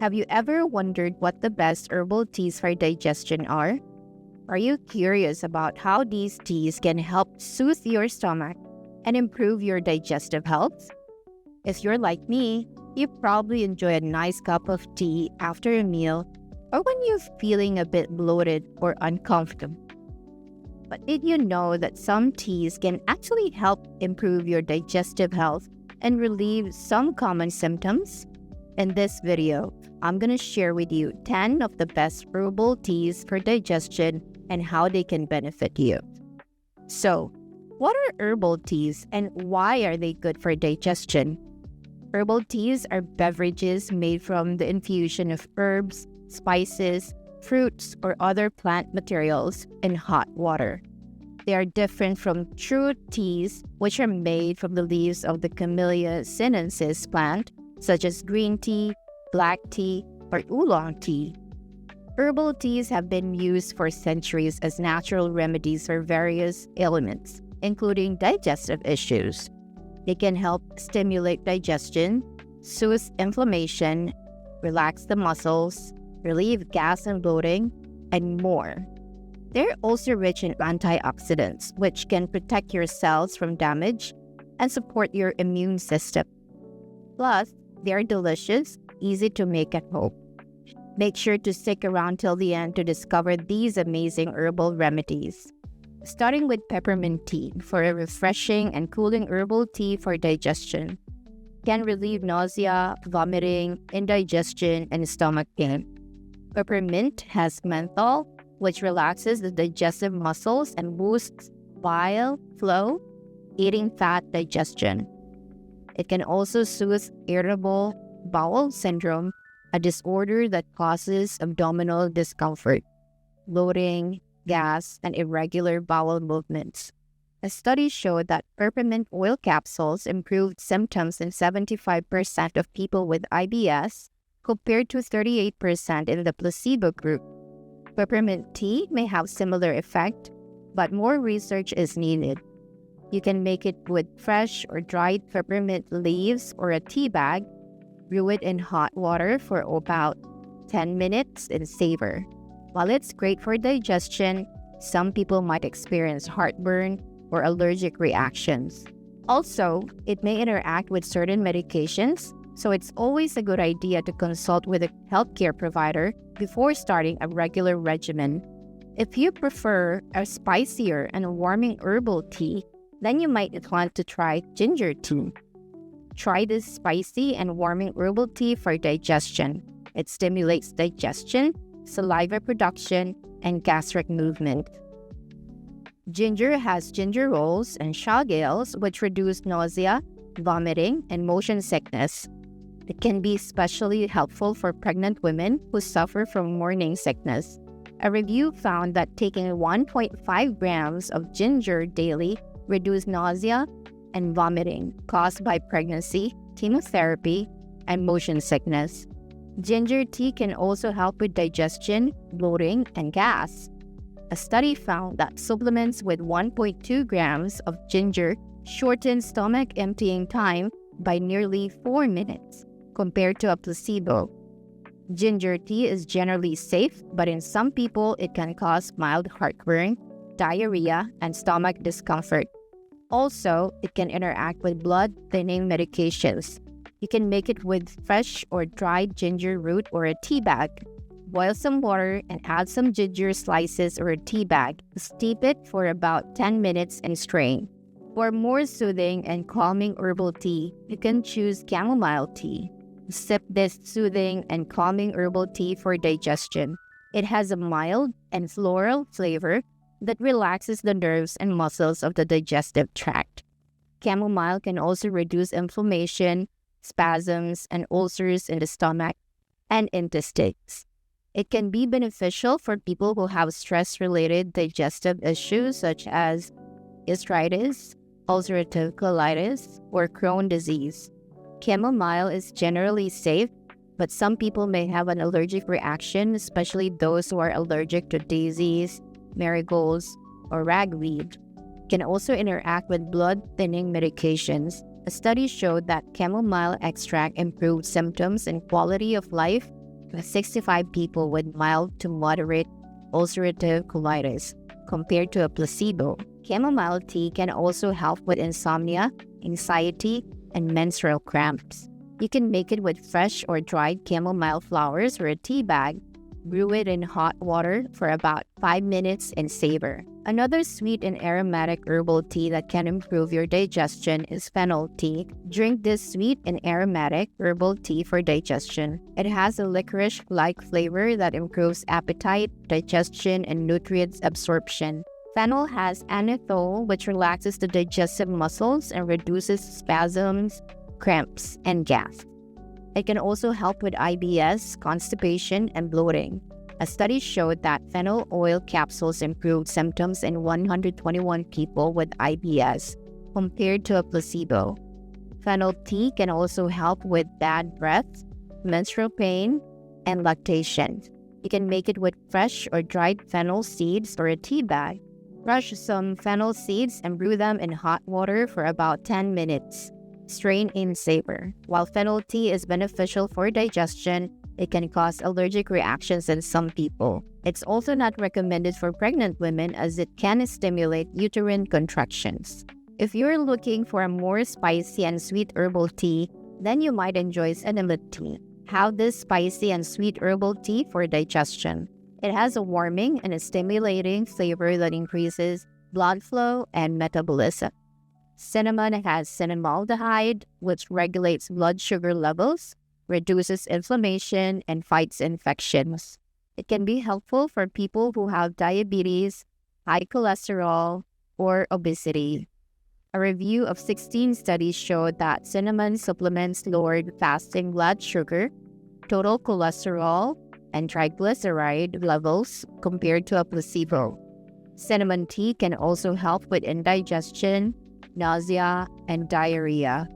Have you ever wondered what the best herbal teas for digestion are? Are you curious about how these teas can help soothe your stomach and improve your digestive health? If you're like me, you probably enjoy a nice cup of tea after a meal or when you're feeling a bit bloated or uncomfortable. But did you know that some teas can actually help improve your digestive health and relieve some common symptoms? In this video, I'm going to share with you 10 of the best herbal teas for digestion and how they can benefit you. So, what are herbal teas and why are they good for digestion? Herbal teas are beverages made from the infusion of herbs, spices, fruits, or other plant materials in hot water. They are different from true teas, which are made from the leaves of the Camellia sinensis plant, such as green tea, black tea, or oolong tea. Herbal teas have been used for centuries as natural remedies for various ailments, including digestive issues. They can help stimulate digestion, soothe inflammation, relax the muscles, relieve gas and bloating, and more. They're also rich in antioxidants, which can protect your cells from damage and support your immune system. Plus, they're delicious, easy to make at home. Make sure to stick around till the end to discover these amazing herbal remedies. Starting with peppermint tea for a refreshing and cooling herbal tea for digestion. Can relieve nausea, vomiting, indigestion, and stomach pain. Peppermint has menthol, which relaxes the digestive muscles and boosts bile flow, aiding fat digestion. It can also soothe irritable bowel syndrome, a disorder that causes abdominal discomfort, bloating, gas, and irregular bowel movements. A study showed that peppermint oil capsules improved symptoms in 75% of people with IBS, compared to 38% in the placebo group. Peppermint tea may have similar effect, but more research is needed. You can make it with fresh or dried peppermint leaves or a tea bag. Brew it in hot water for about 10 minutes and savor. While it's great for digestion, some people might experience heartburn or allergic reactions. Also, it may interact with certain medications, so it's always a good idea to consult with a healthcare provider before starting a regular regimen. If you prefer a spicier and warming herbal tea, then you might want to try ginger tea. Try this spicy and warming herbal tea for digestion. It stimulates digestion, saliva production, and gastric movement. Ginger has gingerols and shallgales, which reduce nausea, vomiting, and motion sickness. It can be especially helpful for pregnant women who suffer from morning sickness. A review found that taking 1.5 grams of ginger daily reduced nausea and vomiting caused by pregnancy, chemotherapy, and motion sickness. Ginger tea can also help with digestion, bloating, and gas. A study found that supplements with 1.2 grams of ginger shorten stomach emptying time by nearly 4 minutes compared to a placebo. Ginger tea is generally safe, but in some people it can cause mild heartburn, diarrhea, and stomach discomfort. Also, it can interact with blood-thinning medications. You can make it with fresh or dried ginger root or a tea bag. Boil some water and add some ginger slices or a tea bag. Steep it for about 10 minutes and strain. For more soothing and calming herbal tea, you can choose chamomile tea. Sip this soothing and calming herbal tea for digestion. It has a mild and floral flavor that relaxes the nerves and muscles of the digestive tract. Chamomile can also reduce inflammation, spasms, and ulcers in the stomach and intestines. It can be beneficial for people who have stress-related digestive issues such as gastritis, ulcerative colitis, or Crohn's disease. Chamomile is generally safe, but some people may have an allergic reaction, especially those who are allergic to daisies, marigolds, or ragweed. It can also interact with blood-thinning medications. A study showed that chamomile extract improved symptoms and quality of life with 65 people with mild to moderate ulcerative colitis compared to a placebo. Chamomile tea can also help with insomnia, anxiety, and menstrual cramps. You can make it with fresh or dried chamomile flowers or a tea bag. Brew it in hot water for about 5 minutes and savor. Another sweet and aromatic herbal tea that can improve your digestion is Fennel Tea. Drink this sweet and aromatic herbal tea for digestion. It has a licorice-like flavor that improves appetite, digestion, and nutrients absorption. Fennel has anethole, which relaxes the digestive muscles and reduces spasms, cramps, and gas. It can also help with IBS, constipation, and bloating. A study showed that fennel oil capsules improved symptoms in 121 people with IBS compared to a placebo. Fennel tea can also help with bad breath, menstrual pain, and lactation. You can make it with fresh or dried fennel seeds or a tea bag. Crush some fennel seeds and brew them in hot water for about 10 minutes. Strain and savor. While fennel tea is beneficial for digestion, it can cause allergic reactions in some people. It's also not recommended for pregnant women as it can stimulate uterine contractions. If you're looking for a more spicy and sweet herbal tea, then you might enjoy cinnamon tea. Have this spicy and sweet herbal tea for digestion. It has a warming and a stimulating flavor that increases blood flow and metabolism. Cinnamon has cinnamaldehyde, which regulates blood sugar levels, reduces inflammation, and fights infections. It can be helpful for people who have diabetes, high cholesterol, or obesity. A review of 16 studies showed that cinnamon supplements lowered fasting blood sugar, total cholesterol, and triglyceride levels compared to a placebo. Cinnamon tea can also help with indigestion, nausea, and diarrhea,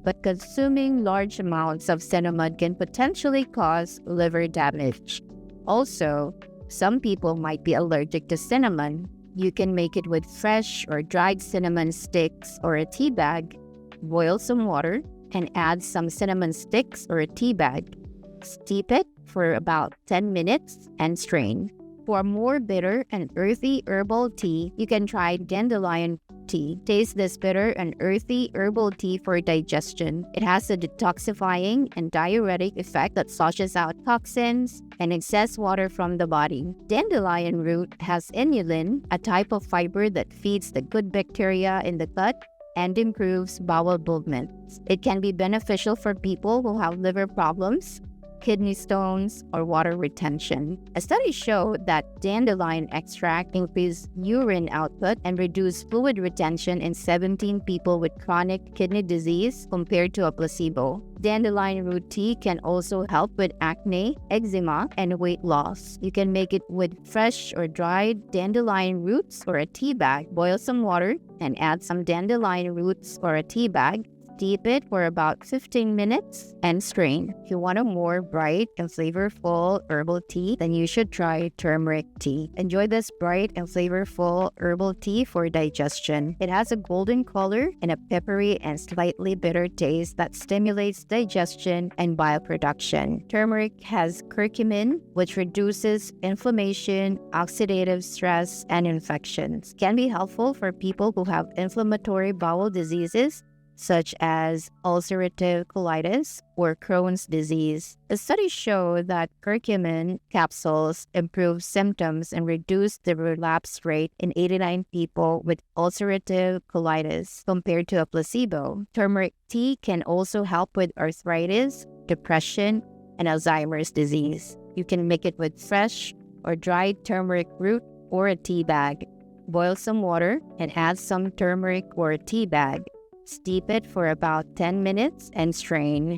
but consuming large amounts of cinnamon can potentially cause liver damage. Also, some people might be allergic to cinnamon. You can make it with fresh or dried cinnamon sticks or a tea bag. Boil some water and add some cinnamon sticks or a tea bag. Steep it for about 10 minutes and strain. For a more bitter and earthy herbal tea, you can try Dandelion Tea. Taste this bitter and earthy herbal tea for digestion. It has a detoxifying and diuretic effect that flushes out toxins and excess water from the body. Dandelion root has inulin, a type of fiber that feeds the good bacteria in the gut and improves bowel movements. It can be beneficial for people who have liver problems, kidney stones, or water retention. A study showed that dandelion extract increased urine output and reduced fluid retention in 17 people with chronic kidney disease compared to a placebo. Dandelion root tea can also help with acne, eczema, and weight loss. You can make it with fresh or dried dandelion roots or a tea bag. Boil some water and add some dandelion roots or a tea bag. Steep it for about 15 minutes and strain. If you want a more bright and flavorful herbal tea, then you should try turmeric tea. Enjoy this bright and flavorful herbal tea for digestion. It has a golden color and a peppery and slightly bitter taste that stimulates digestion and bile production. Turmeric has curcumin, which reduces inflammation, oxidative stress, and infections. It can be helpful for people who have inflammatory bowel diseases such as ulcerative colitis or Crohn's disease. The studies show that curcumin capsules improve symptoms and reduce the relapse rate in 89 people with ulcerative colitis compared to a placebo. Turmeric tea can also help with arthritis, depression, and Alzheimer's disease. You can make it with fresh or dried turmeric root or a tea bag. Boil some water and add some turmeric or a tea bag. Steep it for about 10 minutes and strain.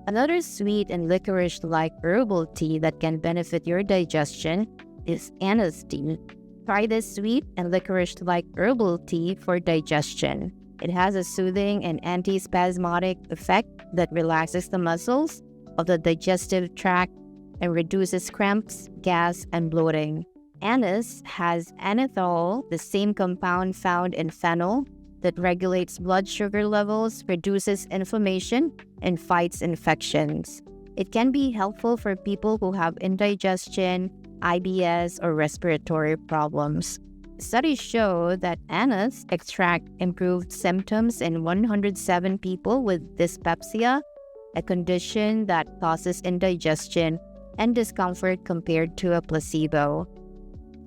Another sweet and licorice-like herbal tea that can benefit your digestion is Anise Tea. Try this sweet and licorice-like herbal tea for digestion. It has a soothing and antispasmodic effect that relaxes the muscles of the digestive tract and reduces cramps, gas, and bloating. Anise has anethole, the same compound found in fennel, that regulates blood sugar levels, reduces inflammation, and fights infections. It can be helpful for people who have indigestion, IBS, or respiratory problems. Studies show that anise extract improved symptoms in 107 people with dyspepsia, a condition that causes indigestion and discomfort compared to a placebo.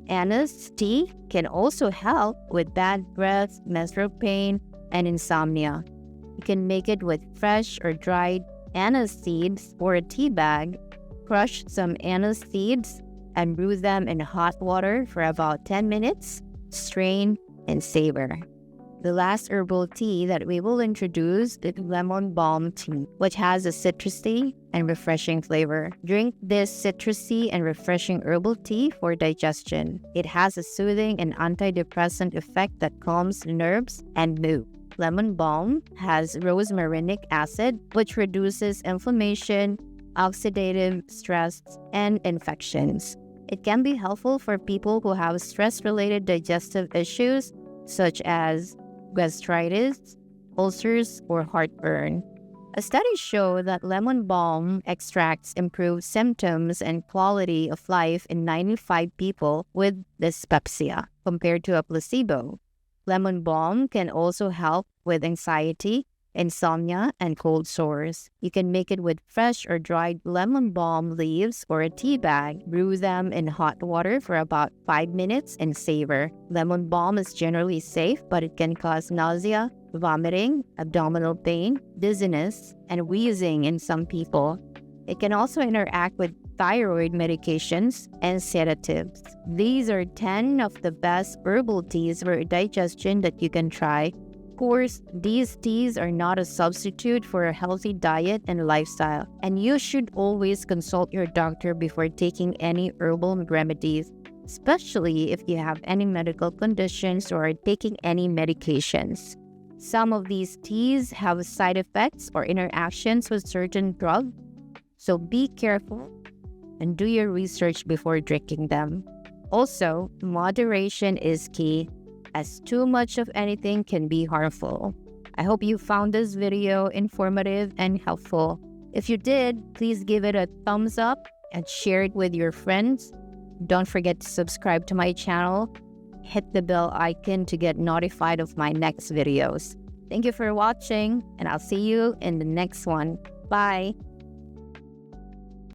Anise tea can also help with bad breath, menstrual pain, and insomnia. You can make it with fresh or dried anise seeds or a tea bag. Crush some anise seeds and brew them in hot water for about 10 minutes. Strain and savor. The last herbal tea that we will introduce is lemon balm tea, which has a citrusy and refreshing flavor. Drink this citrusy and refreshing herbal tea for digestion. It has a soothing and antidepressant effect that calms the nerves and mood. Lemon balm has rosmarinic acid, which reduces inflammation, oxidative stress, and infections. It can be helpful for people who have stress-related digestive issues such as gastritis, ulcers, or heartburn. A study showed that lemon balm extracts improved symptoms and quality of life in 95 people with dyspepsia compared to a placebo. Lemon balm can also help with anxiety, insomnia, and cold sores. You can make it with fresh or dried lemon balm leaves or a tea bag. Brew them in hot water for about 5 minutes and savor. Lemon balm is generally safe, but it can cause nausea, vomiting, abdominal pain, dizziness, and wheezing in some people. It can also interact with thyroid medications and sedatives. These are 10 of the best herbal teas for digestion that you can try. Of course, these teas are not a substitute for a healthy diet and lifestyle, and you should always consult your doctor before taking any herbal remedies, especially if you have any medical conditions or are taking any medications. Some of these teas have side effects or interactions with certain drugs, so be careful and do your research before drinking them. Also, moderation is key, as too much of anything can be harmful. I hope you found this video informative and helpful. If you did, please give it a thumbs up and share it with your friends. Don't forget to subscribe to my channel. Hit the bell icon to get notified of my next videos. Thank you for watching, and I'll see you in the next one. Bye!